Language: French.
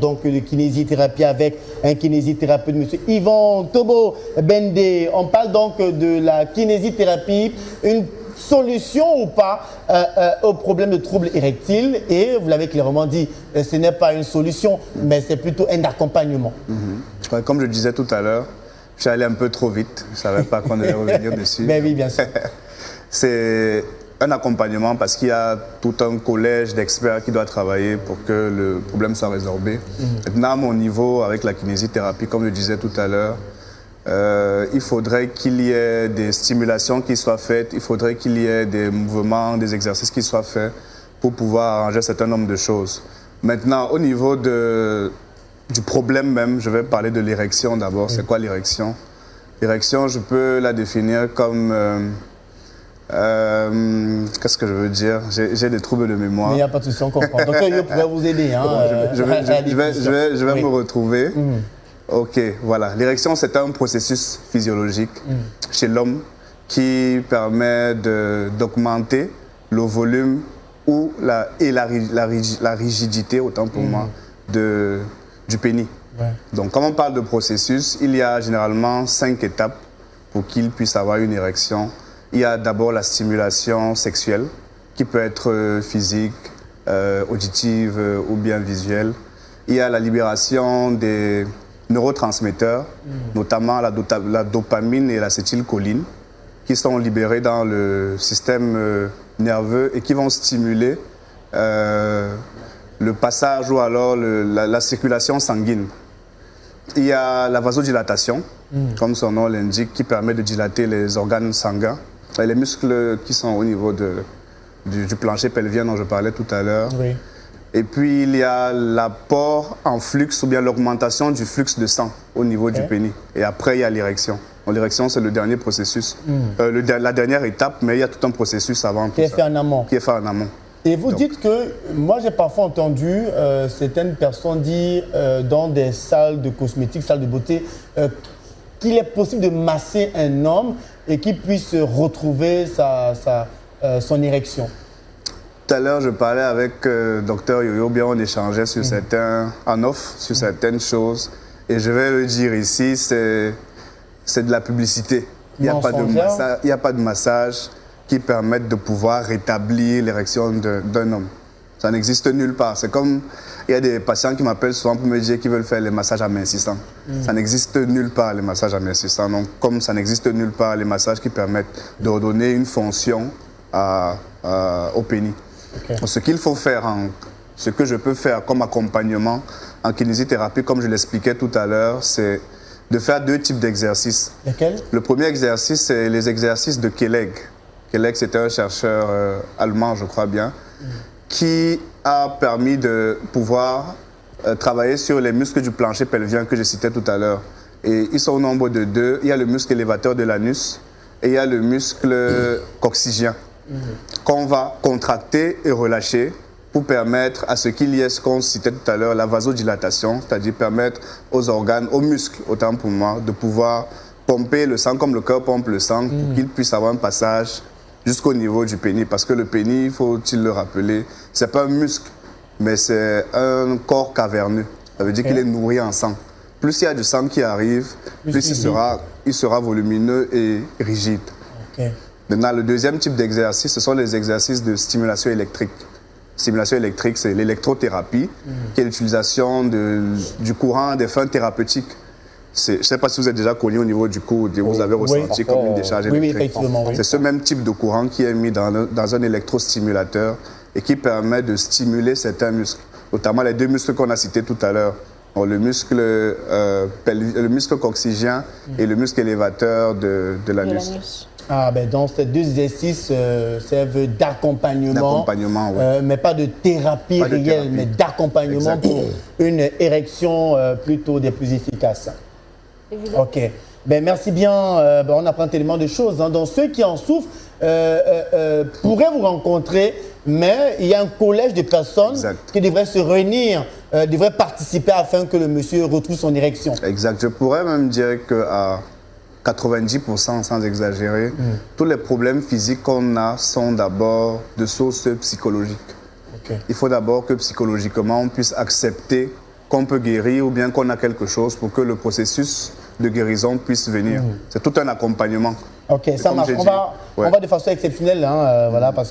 Donc de kinésithérapie avec un kinésithérapeute, M. Yvan Tobo Bende. On parle donc de la kinésithérapie, une solution ou pas au problème de troubles érectiles. Et vous l'avez clairement dit, ce n'est pas une solution, mais c'est plutôt un accompagnement. Comme je disais tout à l'heure, je suis allé un peu trop vite. Je ne savais pas qu'on allait revenir dessus. Ben oui, bien sûr. C'est un accompagnement parce qu'il y a tout un collège d'experts qui doit travailler pour que le problème soit résorbé. Maintenant, à mon niveau, avec la kinésithérapie, comme je disais tout à l'heure, il faudrait qu'il y ait des stimulations qui soient faites, il faudrait qu'il y ait des mouvements, des exercices qui soient faits pour pouvoir arranger un certain nombre de choses. Maintenant, au niveau du problème même, je vais parler de l'érection d'abord. C'est quoi l'érection? L'érection, je peux la définir comme... qu'est-ce que je veux dire? J'ai des troubles de mémoire. Mais il n'y a pas de souci, on comprend. Donc, je pourrais vous aider. Hein, je vais me retrouver. Ok, voilà. L'érection, c'est un processus physiologique chez l'homme qui permet d'augmenter le volume ou la rigidité, autant pour moi, du pénis. Ouais. Donc, quand on parle de processus, il y a généralement 5 étapes pour qu'il puisse avoir une érection. Il y a d'abord la stimulation sexuelle, qui peut être physique, auditive ou bien visuelle. Il y a la libération des neurotransmetteurs, notamment la dopamine et l'acétylcholine, qui sont libérés dans le système nerveux et qui vont stimuler le passage ou alors la circulation sanguine. Il y a la vasodilatation, comme son nom l'indique, qui permet de dilater les organes sanguins. Et les muscles qui sont au niveau du plancher pelvien dont je parlais tout à l'heure. Oui. Et puis, il y a l'apport en flux ou bien l'augmentation du flux de sang au niveau du pénis. Et après, il y a l'érection. L'érection, c'est le dernier processus, la dernière étape, mais il y a tout un processus avant. Qui est fait en amont. Qui est fait en amont. Et vous dites que, moi j'ai parfois entendu certaines personnes dire dans des salles de cosmétiques, salles de beauté, qu'il est possible de masser un homme et qu'il puisse retrouver son érection. Tout à l'heure, je parlais avec Dr Yoyo, bien on échangeait sur sur certaines choses. Et je vais le dire ici, c'est de la publicité. Il n'y a pas de massage qui permettent de pouvoir rétablir l'érection d'un homme. Ça n'existe nulle part. C'est comme, il y a des patients qui m'appellent souvent pour me dire qu'ils veulent faire les massages amincissants. Ça n'existe nulle part, les massages amincissants. Donc, comme ça n'existe nulle part, les massages qui permettent de redonner une fonction au pénis. Okay. Ce qu'il faut faire, ce que je peux faire comme accompagnement en kinésithérapie, comme je l'expliquais tout à l'heure, c'est de faire 2 types d'exercices. Lesquels? Le premier exercice, c'est les exercices de Keleg. Keleg, c'était un chercheur allemand, je crois bien, qui a permis de pouvoir travailler sur les muscles du plancher pelvien que je citais tout à l'heure. Et ils sont au nombre de 2. Il y a le muscle élévateur de l'anus et il y a le muscle coccygien qu'on va contracter et relâcher pour permettre à ce qu'il y ait ce qu'on citait tout à l'heure, la vasodilatation, c'est-à-dire permettre aux organes, aux muscles, autant pour moi, de pouvoir pomper le sang comme le cœur pompe le sang pour qu'il puisse avoir un passage jusqu'au niveau du pénis. Parce que le pénis, faut-il le rappeler, ce n'est pas un muscle, mais c'est un corps caverneux. Ça veut dire qu'il est nourri en sang. Plus il y a du sang qui arrive, plus il sera volumineux et rigide. Okay. Maintenant, le deuxième type d'exercice, ce sont les exercices de stimulation électrique. Stimulation électrique, c'est l'électrothérapie, qui est l'utilisation du courant à des fins thérapeutiques. Je ne sais pas si vous êtes déjà connu au niveau du coude, vous avez ressenti comme une décharge électrique. Oui, effectivement. C'est ce même type de courant qui est mis dans un électrostimulateur et qui permet de stimuler certains muscles, notamment les 2 muscles qu'on a cités tout à l'heure. Le muscle coccygien et le muscle élévateur de l'anus. Ah, ben donc ces 2 exercices servent d'accompagnement, mais pas de thérapie réelle, mais d'accompagnement pour une érection plutôt des plus efficaces. Évidemment. Ok. Ben, merci bien. On apprend tellement de choses. Hein. Donc ceux qui en souffrent pourraient vous rencontrer, mais il y a un collège de personnes qui devraient se réunir, devraient participer afin que le monsieur retrouve son érection. Exact. Je pourrais même dire qu'à 90%, sans exagérer, tous les problèmes physiques qu'on a sont d'abord de source psychologique. Okay. Il faut d'abord que psychologiquement on puisse accepter qu'on peut guérir ou bien qu'on a quelque chose pour que le processus de guérison puisse venir. C'est tout un accompagnement. Ok, ça marche. On va de façon exceptionnelle, hein, voilà, parce